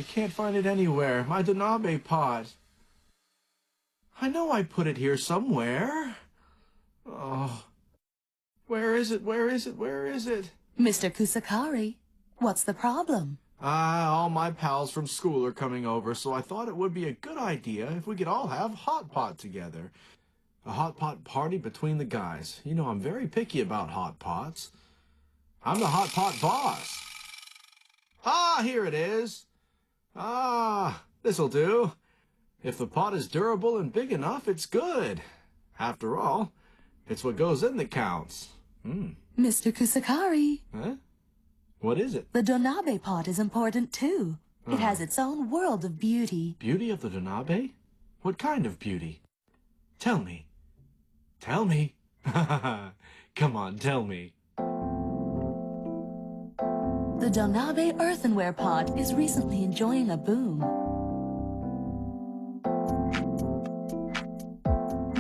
can't find it anywhere. My Donabe pot. I know I put it here somewhere. Oh. Where is it? Where is it? Where is it? Mr. Kusakari, what's the problem? All my pals from school are coming over, so I thought it would be a good idea if we could all have Hotpot together. A Hotpot party between the guys. You know I'm very picky about hot pots. I'm the Hotpot boss. Ah, here it is. Ah, this'll do. If the pot is durable and big enough, it's good. After all, it's what goes in that counts. Mr. Kusakari. Huh? What is it? The Donabe pot is important too. It has its own world of beauty. Beauty of the Donabe? What kind of beauty? Tell me. Tell me. Come on, tell me. The Donabe earthenware pot is recently enjoying a boom.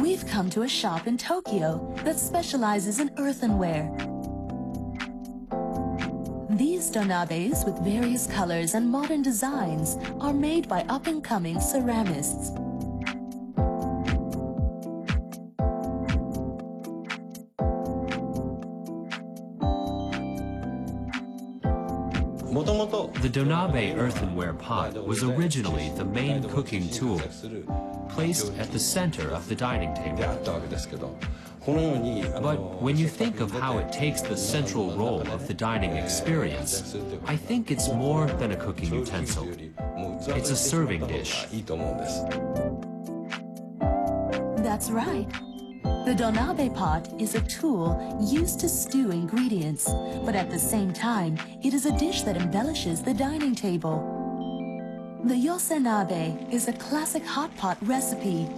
We've come to a shop in Tokyo that specializes in earthenware. These donabes with various colors and modern designs are made by up-and-coming ceramists. The Donabe earthenware pot was originally the main cooking tool, placed at the center of the dining table. But when you think of how it takes the central role of the dining experience, I think it's more than a cooking utensil. It's a serving dish. That's right. The Donabe pot is a tool used to stew ingredients, but at the same time, it is a dish that embellishes the dining table. The yosenabe is a classic hot pot recipe.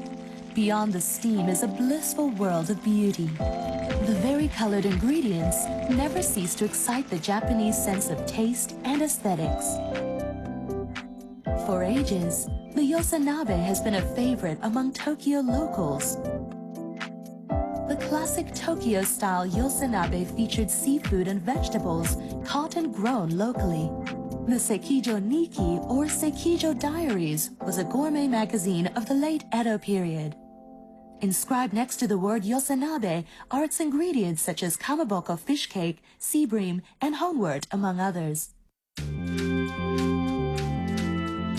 Beyond the steam is a blissful world of beauty. The varicolored ingredients never cease to excite the Japanese sense of taste and aesthetics. For ages, the yosenabe has been a favorite among Tokyo locals. The classic Tokyo-style yosenabe featured seafood and vegetables caught and grown locally. The Seikijo Nikki, or Seikijo Diaries, was a gourmet magazine of the late Edo period. Inscribed next to the word yosenabe are its ingredients such as kamaboko fish cake, sea bream, and honewort, among others.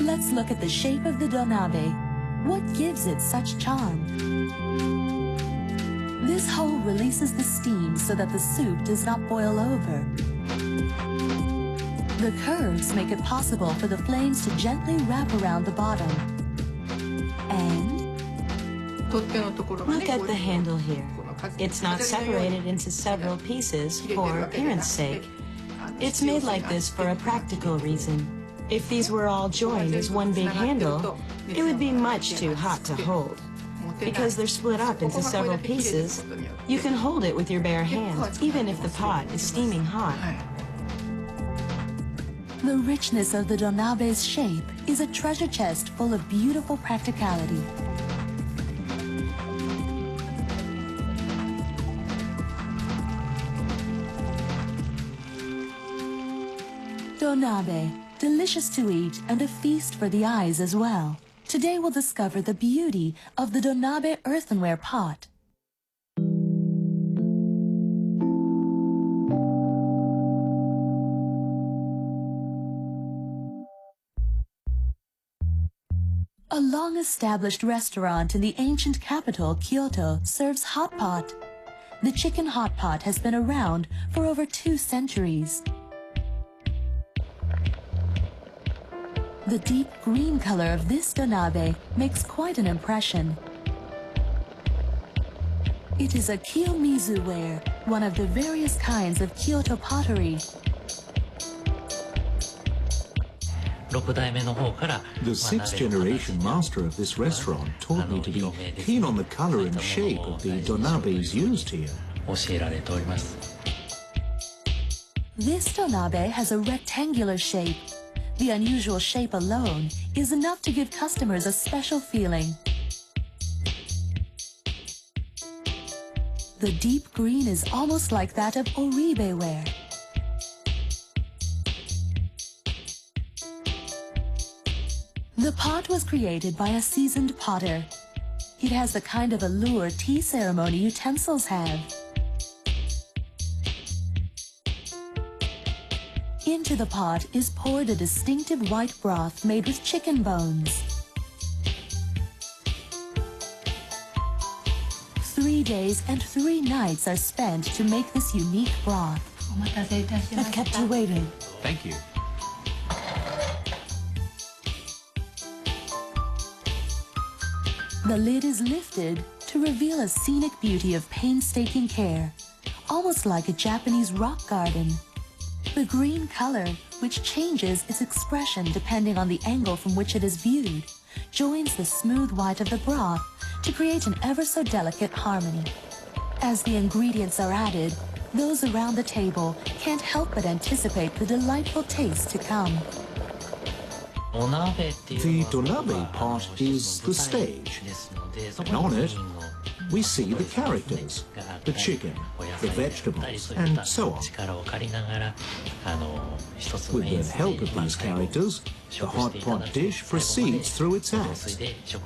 Let's look at the shape of the donabe. What gives it such charm? This hole releases the steam so that the soup does not boil over. The curves make it possible for the flames to gently wrap around the bottom. And look at the handle here. It's not separated into several pieces for appearance sake. It's made like this for a practical reason. If these were all joined as one big handle, it would be much too hot to hold. Because they're split up into several pieces, you can hold it with your bare hands, even if the pot is steaming hot. The richness of the donabe's shape is a treasure chest full of beautiful practicality. Donabe, delicious to eat and a feast for the eyes as well. Today we'll discover the beauty of the Donabe earthenware pot. A long-established restaurant in the ancient capital, Kyoto, serves hot pot. The chicken hot pot has been around for over 2 centuries. The deep green color of this donabe makes quite an impression. It is a kiyomizu ware, one of the various kinds of Kyoto pottery. The 6th generation master of this restaurant taught me to be keen on the color and shape of the donabes used here. This donabe has a rectangular shape. The unusual shape alone is enough to give customers a special feeling. The deep green is almost like that of oribe ware. The pot was created by a seasoned potter. It has the kind of allure tea ceremony utensils have. Into the pot is poured a distinctive white broth made with chicken bones. 3 days and 3 nights are spent to make this unique broth. I've kept you waiting. Thank you. The lid is lifted to reveal a scenic beauty of painstaking care, almost like a Japanese rock garden. The green color, which changes its expression depending on the angle from which it is viewed, joins the smooth white of the broth to create an ever-so-delicate harmony. As the ingredients are added, those around the table can't help but anticipate the delightful taste to come. The Donabe pot is the stage, and on it we see the characters, the chicken, the vegetables, and so on. With the help of these characters, the hot pot dish proceeds through its acts,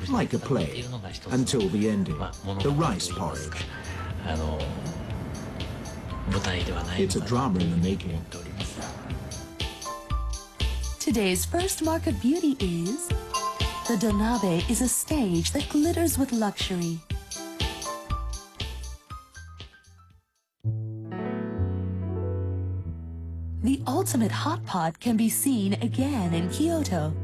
like a play, until the ending, the rice porridge. It's a drama in the making. Today's first mark of beauty is the Donabe is a stage that glitters with luxury. The ultimate hot pot can be seen again in Kyoto.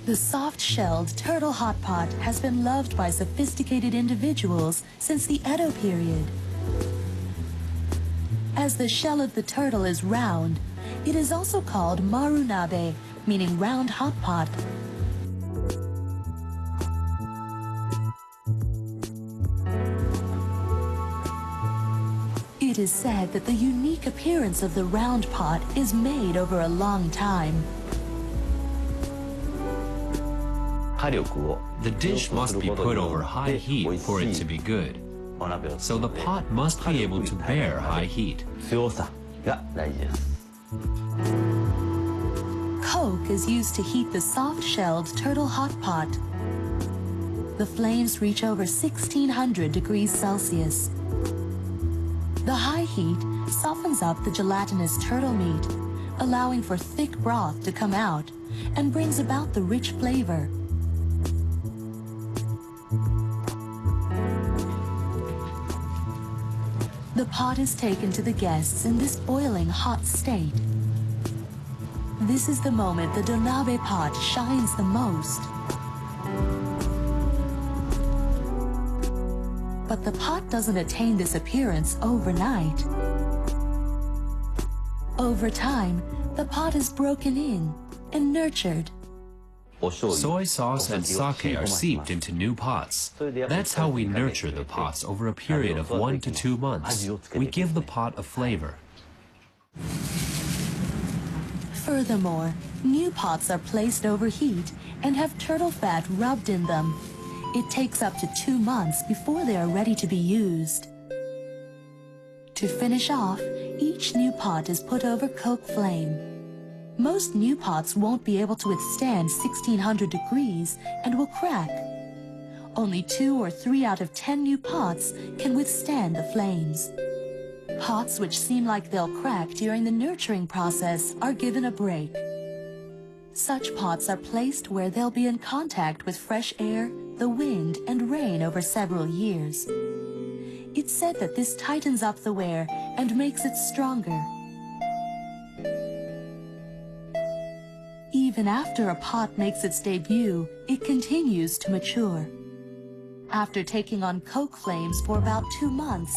The soft-shelled turtle hot pot has been loved by sophisticated individuals since the Edo period. As the shell of the turtle is round, it is also called marunabe, meaning round hot pot. It is said that the unique appearance of the round pot is made over a long time. The dish must be put over high heat for it to be good. So the pot must be able to bear high heat. Coke is used to heat the soft-shelled turtle hot pot. The flames reach over 1600 degrees Celsius. The high heat softens up the gelatinous turtle meat, allowing for thick broth to come out and brings about the rich flavor. The pot is taken to the guests in this boiling hot state. This is the moment the Donabe pot shines the most. But the pot doesn't attain this appearance overnight. Over time, the pot is broken in and nurtured. Soy sauce and sake are seeped into new pots. That's how we nurture the pots over a period of 1 to 2 months. We give the pot a flavor. Furthermore, new pots are placed over heat and have turtle fat rubbed in them. It takes up to 2 months before they are ready to be used. To finish off, each new pot is put over coke flame. Most new pots won't be able to withstand 1600 degrees and will crack. Only 2 or 3 out of 10 new pots can withstand the flames. Pots which seem like they'll crack during the nurturing process are given a break. Such pots are placed where they'll be in contact with fresh air, the wind, and rain over several years. It's said that this tightens up the ware and makes it stronger. Even after a pot makes its debut, it continues to mature. After taking on coke flames for about 2 months,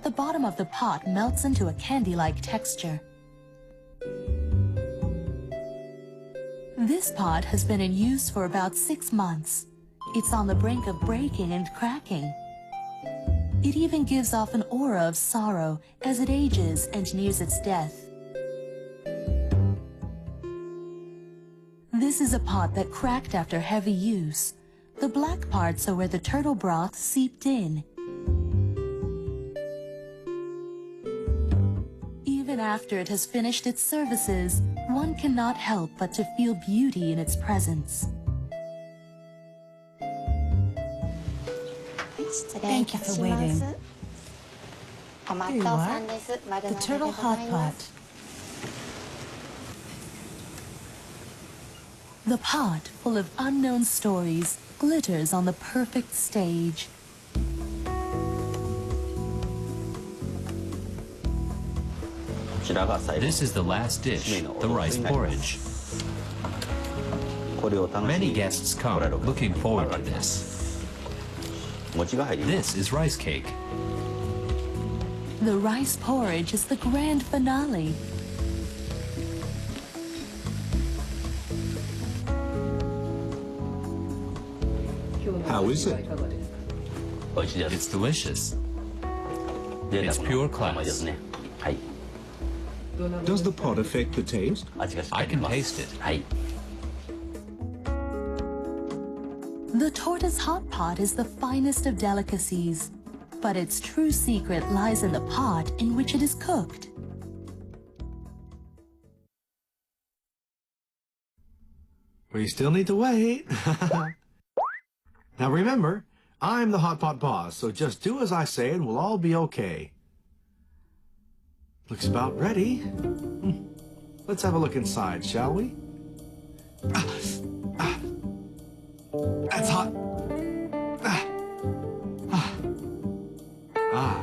the bottom of the pot melts into a candy-like texture. This pot has been in use for about 6 months. It's on the brink of breaking and cracking. It even gives off an aura of sorrow as it ages and nears its death. This is a pot that cracked after heavy use. The black parts are where the turtle broth seeped in. Even after it has finished its services, one cannot help but to feel beauty in its presence. Thank you for waiting. Here you are, the turtle hotpot. The pot, full of unknown stories, glitters on the perfect stage. This is the last dish, the rice porridge. Many guests come looking forward to this. This is rice cake. The rice porridge is the grand finale. How is it? It's delicious. It's pure class. Does the pot affect the taste? I can taste it. The tortoise hot pot is the finest of delicacies, but its true secret lies in the pot in which it is cooked. We still need to wait. Now remember, I'm the hot pot boss, so just do as I say and we'll all be okay. Looks about ready. Let's have a look inside, shall we? That's hot.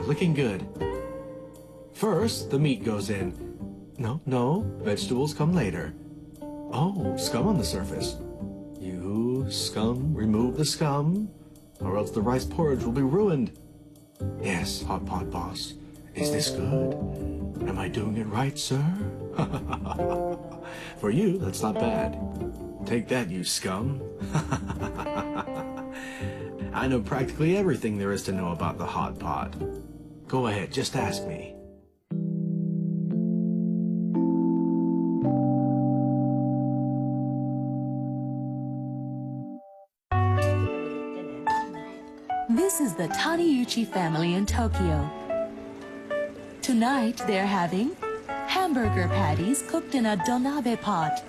Looking good. First, the meat goes in. No, vegetables come later. Oh, scum on the surface. You, scum, remove the scum, or else the rice porridge will be ruined. Yes, hot pot boss. Is this good? Am I doing it right, sir? For you, that's not bad. Take that, you scum. I know practically everything there is to know about the hot pot. Go ahead, just ask me. This is the Taniyuchi family in Tokyo. Tonight, they're having hamburger patties cooked in a Donabe pot.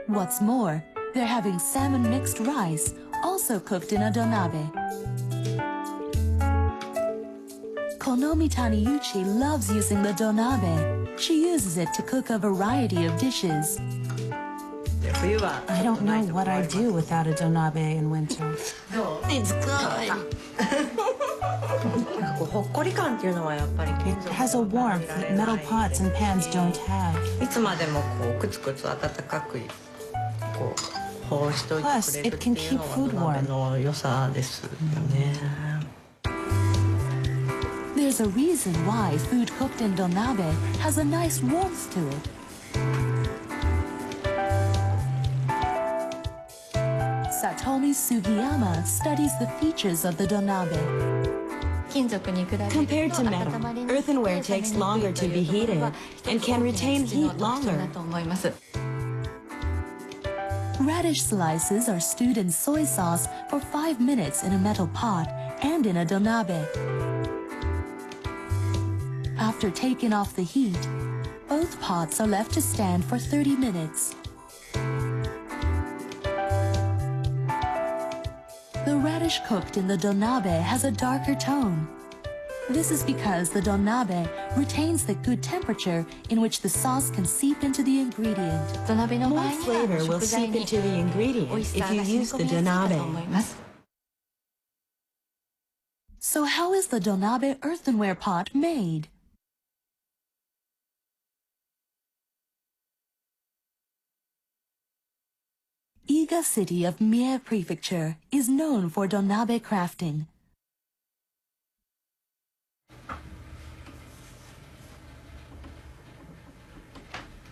What's more, they're having salmon mixed rice, also cooked in a Donabe. Konomi Taniyuchi loves using the Donabe. She uses it to cook a variety of dishes. I don't know what I'd do without a Donabe in winter. It's good. It has a warmth that metal pots and pans don't have. Plus, it can keep food warm. There's a reason why food cooked in Donabe has a nice warmth to it. Satomi Sugiyama studies the features of the Donabe. Compared to metal, earthenware takes longer to be heated and can retain heat longer. Radish slices are stewed in soy sauce for 5 minutes in a metal pot and in a Donabe. After taking off the heat, both pots are left to stand for 30 minutes. The radish cooked in the Donabe has a darker tone. This is because the Donabe retains the good temperature in which the sauce can seep into the ingredient. More flavor will seep into the ingredient if you use the Donabe. So how is the Donabe earthenware pot made? Iga city of Mie Prefecture is known for Donabe crafting.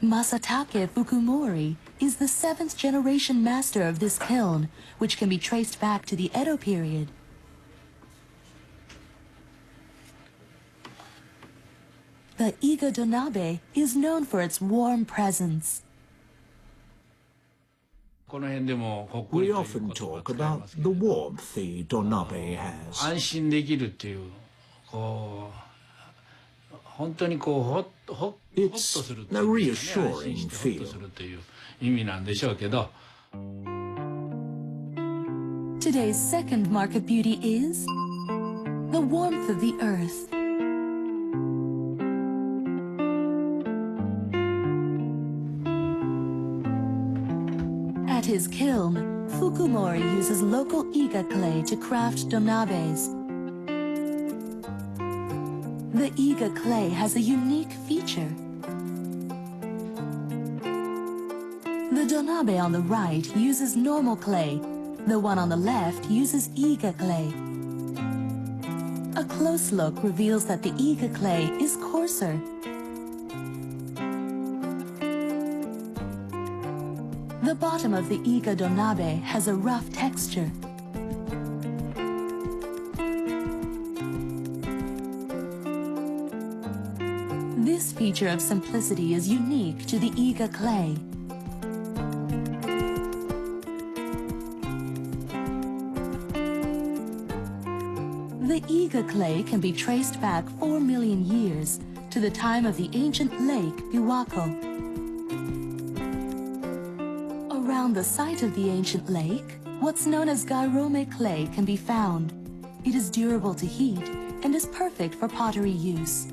Masatake Fukumori is the 7th generation master of this kiln, which can be traced back to the Edo period. The Iga Donabe is known for its warm presence. We often talk about the warmth the Donabe has. It's a reassuring feel. Today's second mark of beauty is the warmth of the earth. At his kiln, Fukumori uses local iga clay to craft donabes. The iga clay has a unique feature. The donabe on the right uses normal clay. The one on the left uses iga clay. A close look reveals that the iga clay is coarser. The bottom of the iga donabe has a rough texture. This feature of simplicity is unique to the iga clay. The iga clay can be traced back 4 million years to the time of the ancient lake Biwako. Around the site of the ancient lake, what's known as gairome clay can be found. It is durable to heat and is perfect for pottery use.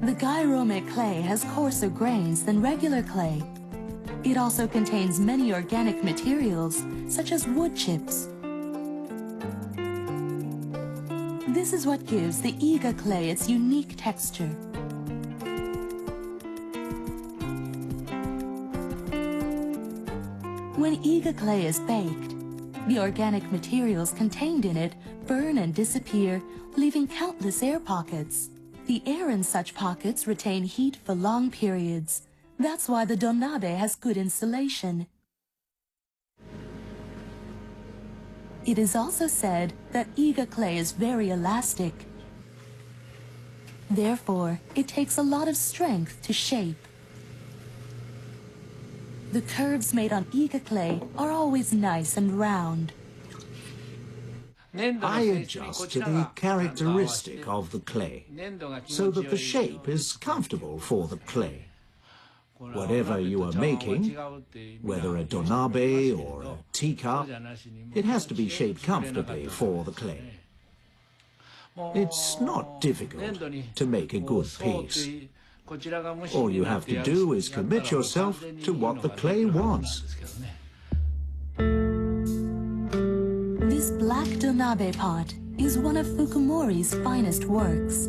The gairome clay has coarser grains than regular clay. It also contains many organic materials, such as wood chips. This is what gives the iga clay its unique texture. When iga clay is baked, the organic materials contained in it burn and disappear, leaving countless air pockets. The air in such pockets retain heat for long periods. That's why the donabe has good insulation. It is also said that iga clay is very elastic. Therefore, it takes a lot of strength to shape. The curves made on iga clay are always nice and round. I adjust to the characteristic of the clay, so that the shape is comfortable for the clay. Whatever you are making, whether a donabe or a teacup, it has to be shaped comfortably for the clay. It's not difficult to make a good piece. All you have to do is commit yourself to what the clay wants. This black donabe pot is one of Fukumori's finest works.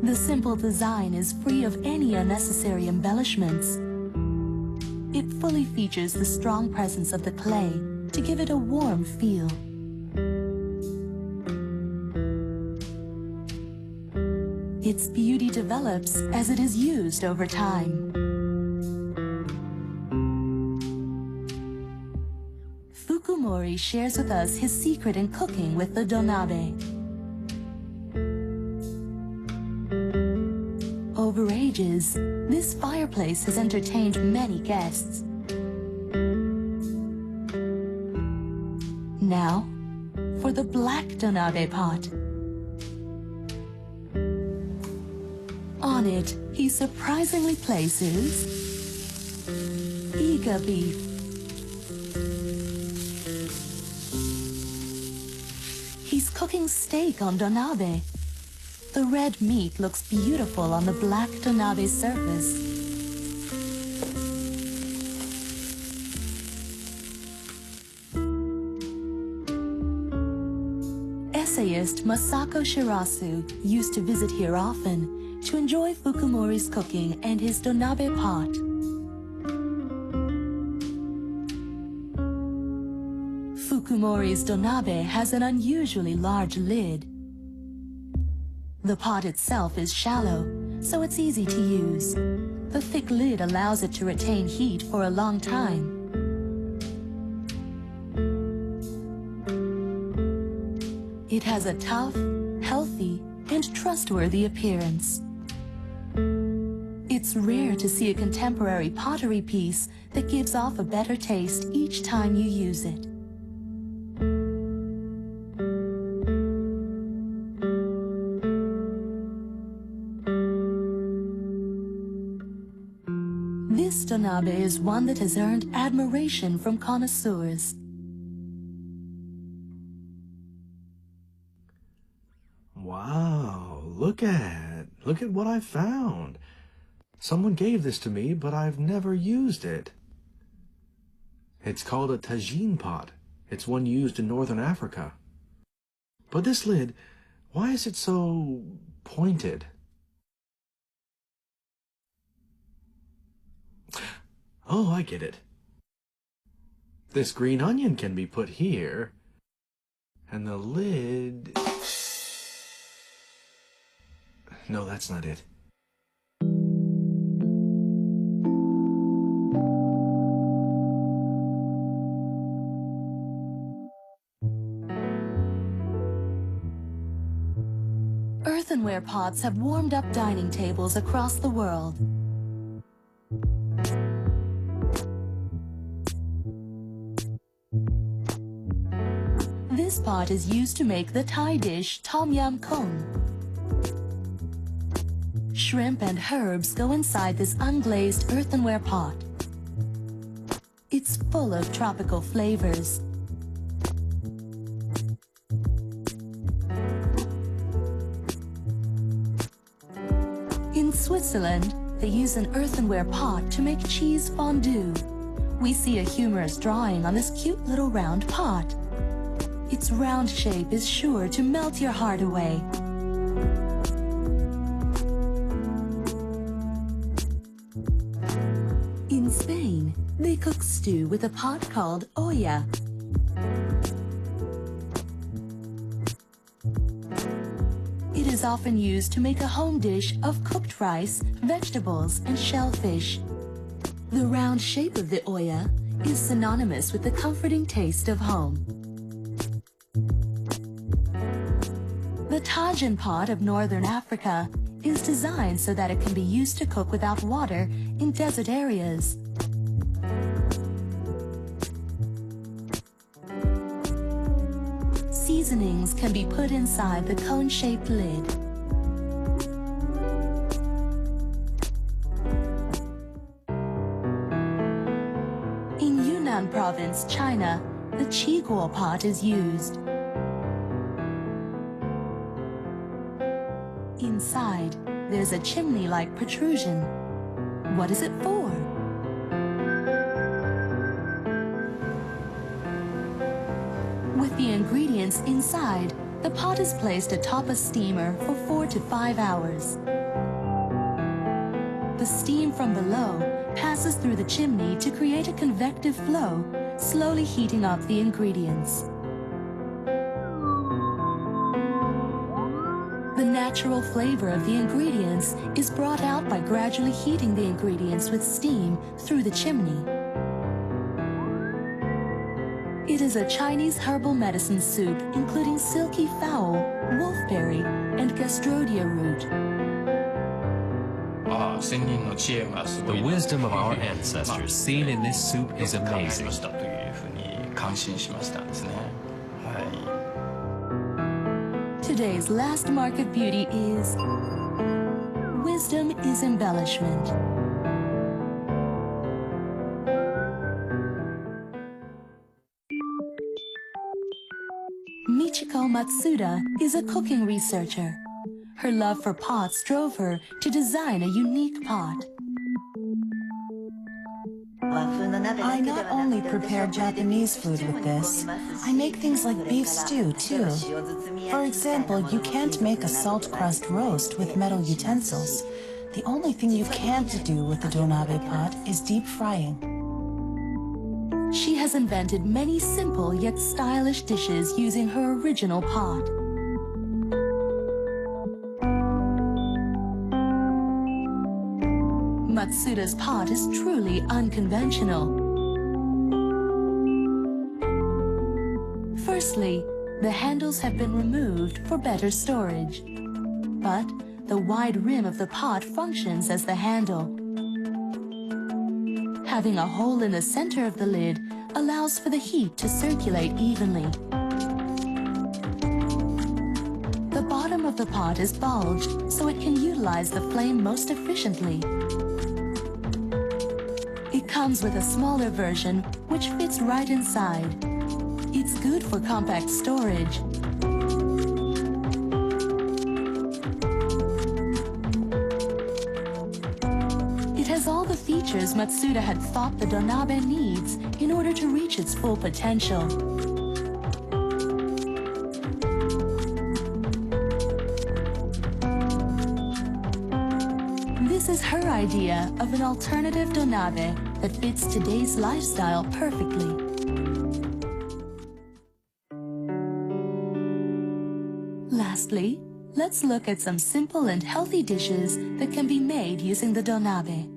The simple design is free of any unnecessary embellishments. It fully features the strong presence of the clay to give it a warm feel. Its beauty develops as it is used over time. Fukumori shares with us his secret in cooking with the donabe. Over ages, this fireplace has entertained many guests. Now, for the black donabe pot. On it, he surprisingly places iga beef. He's cooking steak on donabe. The red meat looks beautiful on the black donabe surface. Essayist Masako Shirasu used to visit here often to enjoy Fukumori's cooking and his donabe pot. Fukumori's donabe has an unusually large lid. The pot itself is shallow, so it's easy to use. The thick lid allows it to retain heat for a long time. It has a tough, healthy, and trustworthy appearance. It's rare to see a contemporary pottery piece that gives off a better taste each time you use it. donabe is one that has earned admiration from connoisseurs. Wow, look at what I found. Someone gave this to me, but I've never used it. It's called a Tagine Pot. It's one used in northern Africa. But this lid, why is it so pointed? Oh, I get it. This green onion can be put here, and the lid... No, that's not it. Earthenware pots have warmed up dining tables across the world. This pot is used to make the Thai dish Tom Yam Goong. Shrimp and herbs go inside this unglazed earthenware pot. It's full of tropical flavors. In Switzerland, they use an earthenware pot to make cheese fondue. We see a humorous drawing on this cute little round pot. Its round shape is sure to melt your heart away. In Spain, they cook stew with a pot called olla. It is often used to make a home dish of cooked rice, vegetables, and shellfish. The round shape of the olla is synonymous with the comforting taste of home. The Tagine Pot of northern Africa is designed so that it can be used to cook without water in desert areas. Seasonings can be put inside the cone-shaped lid. In Yunnan province, China, the qiguo pot is used. Inside, there's a chimney-like protrusion. What is it for? With the ingredients inside, the pot is placed atop a steamer for 4 to 5 hours. The steam from below passes through the chimney to create a convective flow, slowly heating up the ingredients. The natural flavor of the ingredients is brought out by gradually heating the ingredients with steam through the chimney. It is a Chinese herbal medicine soup including silky fowl, wolfberry, and gastrodia root. The wisdom of our ancestors seen in this soup is amazing. Today's last mark of beauty is wisdom is embellishment. Michiko Matsuda is a cooking researcher. Her love for pots drove her to design a unique pot. I not only prepare Japanese food with this, I make things like beef stew too. For example, you can't make a salt crust roast with metal utensils. The only thing you can't do with the Donabe pot is deep frying. She has invented many simple yet stylish dishes using her original pot. Matsuda's pot is truly unconventional. Firstly, the handles have been removed for better storage. But the wide rim of the pot functions as the handle. Having a hole in the center of the lid allows for the heat to circulate evenly. The bottom of the pot is bulged so it can utilize the flame most efficiently. comes with a smaller version which fits right inside. It's good for compact storage. It has all the features Matsuda had thought the Donabe needs in order to reach its full potential. This is her idea of an alternative Donabe that fits today's lifestyle perfectly. Lastly, let's look at some simple and healthy dishes that can be made using the Donabe.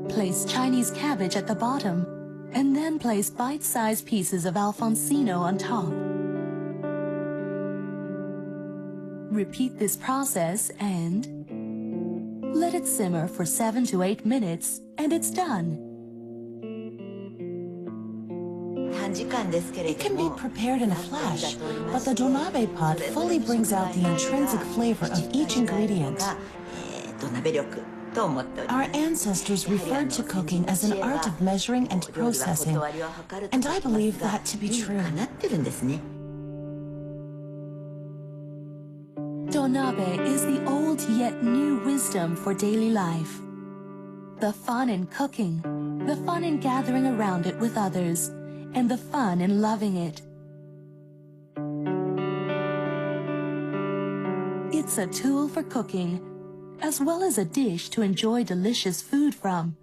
Place Chinese cabbage at the bottom, and then place bite-sized pieces of Alfonsino on top. Repeat this process and let it simmer for 7 to 8 minutes, and it's done. It can be prepared in a flash, but the Donabe pot fully brings out the intrinsic flavor of each ingredient. Our ancestors referred to cooking as an art of measuring and processing, and I believe that to be true. Donabe is the old yet new wisdom for daily life. The fun in cooking, the fun in gathering around it with others, and the fun in loving it. It's a tool for cooking, as well as a dish to enjoy delicious food from,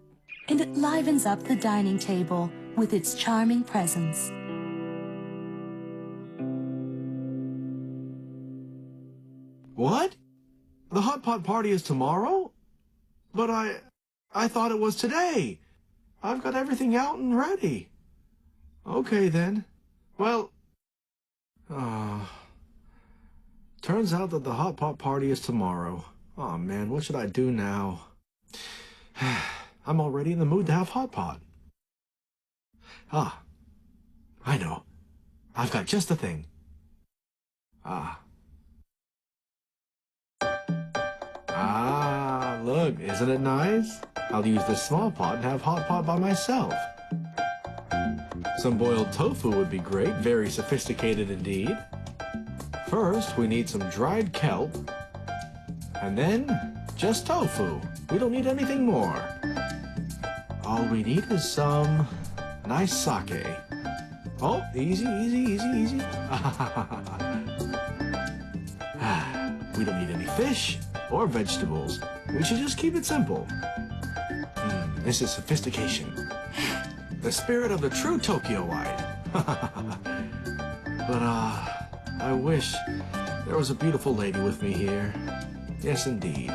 and it livens up the dining table with its charming presence. What? The hot pot party is tomorrow? But I thought it was today. I've got everything out and ready. Okay then. Well, turns out that the hot pot party is tomorrow. Oh man, what should I do now? I'm already in the mood to have hot pot. I know. I've got just the thing. Look, isn't it nice? I'll use this small pot and have hot pot by myself. Some boiled tofu would be great, very sophisticated indeed. First, we need some dried kelp, and then just tofu. We don't need anything more. All we need is some nice sake. Oh, easy, easy, easy, easy. We don't need any fish or vegetables. We should just keep it simple. This is sophistication. The spirit of the true Tokyoite. But, I wish there was a beautiful lady with me here. Yes, indeed.